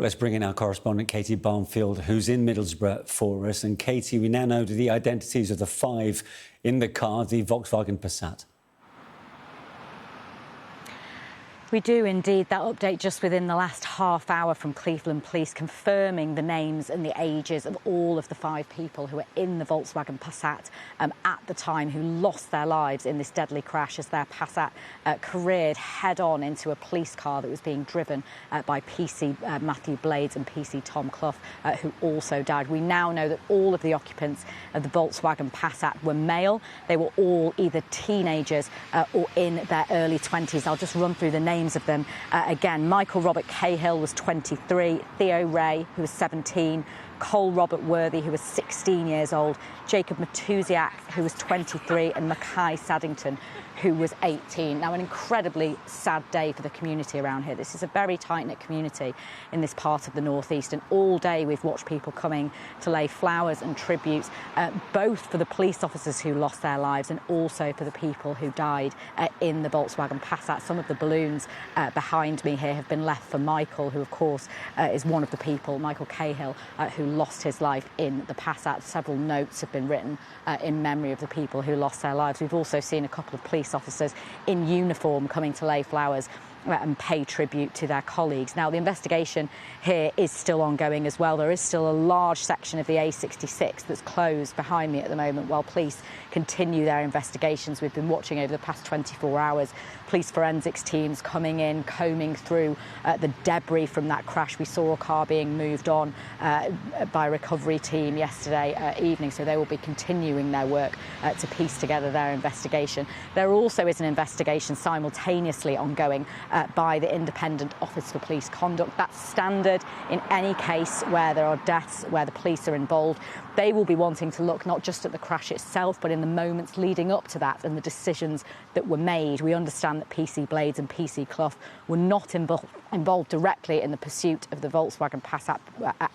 Well, let's bring in our correspondent, Katie Barnfield, who's in Middlesbrough for us. And Katie, we now know the identities of the 5 in the car, the Volkswagen Passat. We do indeed. That update just within the last half hour from Cleveland Police confirming the names and the ages of all of the 5 people who were in the Volkswagen Passat at the time, who lost their lives in this deadly crash as their Passat careered head-on into a police car that was being driven by PC Matthew Blades and PC Tom Clough, who also died. We now know that all of the occupants of the Volkswagen Passat were male. They were all either teenagers or in their early 20s. I'll just run through the names of them again. Michael Robert Cahill was 23, Theo Ray, who was 17, Cole Robert Worthy, who was 16 years old, Jacob Matusiak, who was 23, and Makai Saddington, who was 18. Now, an incredibly sad day for the community around here. This is a very tight-knit community in this part of the northeast, and all day we've watched people coming to lay flowers and tributes, both for the police officers who lost their lives and also for the people who died in the Volkswagen Passat. Some of the balloons behind me here have been left for Michael, who of course is one of the people, Michael Cahill, who lost his life in the Passat. Several notes have been written in memory of the people who lost their lives. We've also seen a couple of police officers in uniform coming to lay flowers and pay tribute to their colleagues. Now, the investigation here is still ongoing as well. There is still a large section of the A66 that's closed behind me at the moment while police continue their investigations. We've been watching over the past 24 hours police forensics teams coming in, combing through the debris from that crash. We saw a car being moved on by a recovery team yesterday evening, so they will be continuing their work to piece together their investigation. There also is an investigation simultaneously ongoing by the Independent Office for Police Conduct. That's standard in any case where there are deaths, where the police are involved. They will be wanting to look not just at the crash itself, but in the moments leading up to that and the decisions that were made. We understand that PC Blades and PC Clough were not involved directly in the pursuit of the Volkswagen Passat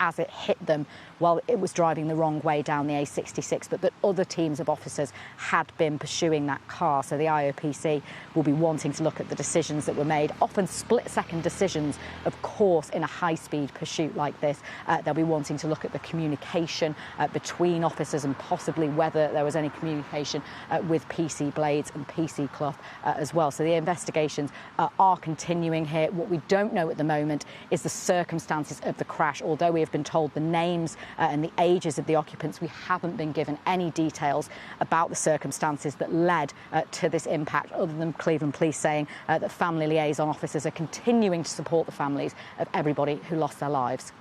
as it hit them while it was driving the wrong way down the A66, but that other teams of officers had been pursuing that car. So the IOPC will be wanting to look at the decisions that were made, often split-second decisions, of course, in a high-speed pursuit like this. They'll be wanting to look at the communication between officers and possibly whether there was any communication with PC Blades and PC Clough as well. So the investigations are continuing here. What we don't know at the moment is the circumstances of the crash. Although we have been told the names and the ages of the occupants, we haven't been given any details about the circumstances that led to this impact, other than Cleveland Police saying that family liaison officers are continuing to support the families of everybody who lost their lives.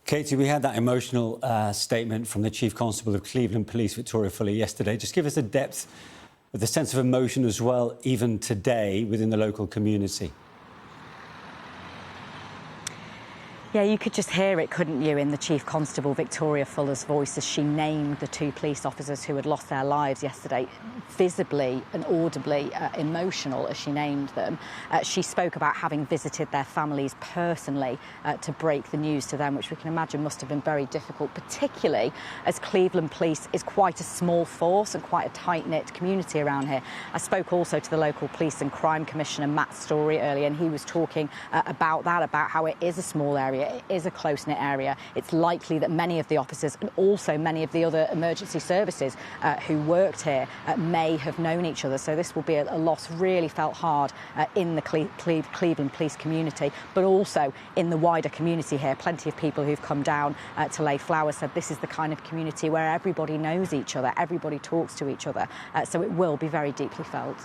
Katie, we had that emotional statement from the Chief Constable of Cleveland Police, Victoria Fuller, yesterday. Just give us a depth of the sense of emotion as well, even today, within the local community. Yeah, you could just hear it, couldn't you, in the Chief Constable Victoria Fuller's voice as she named the 2 police officers who had lost their lives yesterday, visibly and audibly emotional as she named them. She spoke about having visited their families personally to break the news to them, which we can imagine must have been very difficult, particularly as Cleveland Police is quite a small force and quite a tight-knit community around here. I spoke also to the local Police and Crime Commissioner, Matt Story, earlier, and he was talking about that, about how it is a small area. It is a close-knit area. It's likely that many of the officers and also many of the other emergency services who worked here may have known each other. So this will be a loss really felt hard in the Cleveland Police community, but also in the wider community here. Plenty of people who've come down to lay flowers said this is the kind of community where everybody knows each other, everybody talks to each other. So it will be very deeply felt.